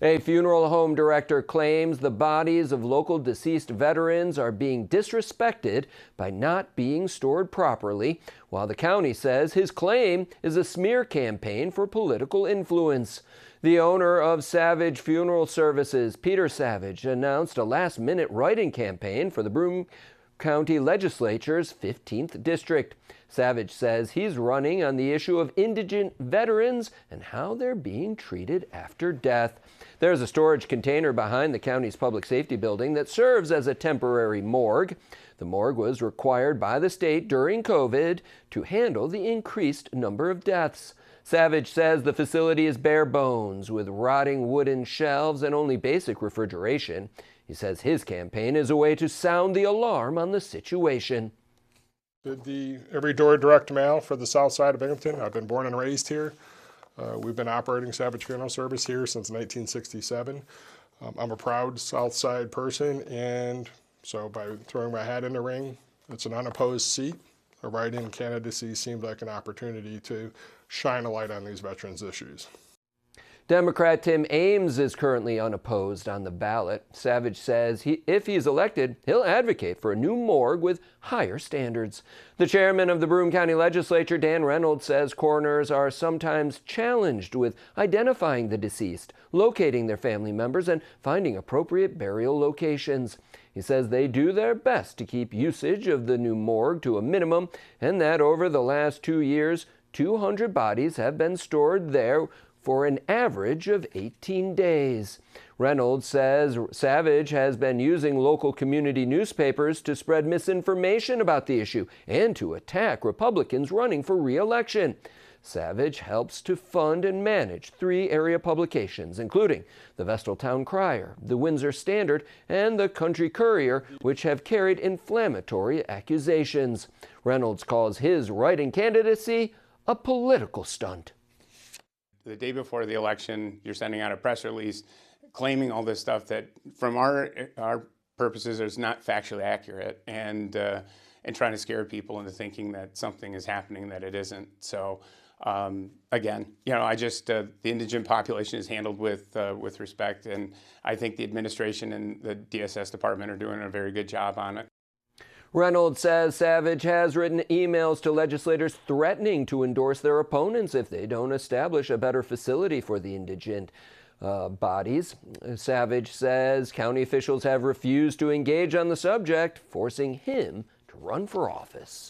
A funeral home director claims the bodies of local deceased veterans are being disrespected by not being stored properly, while the county says his claim is a smear campaign for political influence. The owner of Savage Funeral Services, Peter Savage, announced a last-minute write-in campaign for the Broome County Legislature's 15th District. Savage says he's running on the issue of indigent veterans and how they're being treated after death. There's a storage container behind the county's public safety building that serves as a temporary morgue. The morgue was required by the state during COVID to handle the increased number of deaths. Savage says the facility is bare bones with rotting wooden shelves and only basic refrigeration. He says his campaign is a way to sound the alarm on the situation. Did the every door direct mail for the south side of Binghamton. I've been born and raised here. We've been operating Savage Funeral Service here since 1967. I'm a proud south side person, and so by throwing my hat in the ring, it's an unopposed seat. A write-in candidacy seemed like an opportunity to shine a light on these veterans' issues. Democrat Tim Ames is currently unopposed on the ballot. Savage says if he's elected, he'll advocate for a new morgue with higher standards. The chairman of the Broome County Legislature, Dan Reynolds, says coroners are sometimes challenged with identifying the deceased, locating their family members, and finding appropriate burial locations. He says they do their best to keep usage of the new morgue to a minimum, and that over the last 2 years, 200 bodies have been stored there for an average of 18 days. Reynolds says Savage has been using local community newspapers to spread misinformation about the issue and to attack Republicans running for re-election. Savage helps to fund and manage 3 area publications, including the Vestal Town Crier, the Windsor Standard, and the Country Courier, which have carried inflammatory accusations. Reynolds calls his write-in candidacy a political stunt. The day before the election, you're sending out a press release claiming all this stuff that, from our purposes, is not factually accurate, and trying to scare people into thinking that something is happening that it isn't. So, again, the indigent population is handled with respect, and I think the administration and the DSS department are doing a very good job on it. Reynolds says Savage has written emails to legislators threatening to endorse their opponents if they don't establish a better facility for the indigent bodies. Savage says county officials have refused to engage on the subject, forcing him to run for office.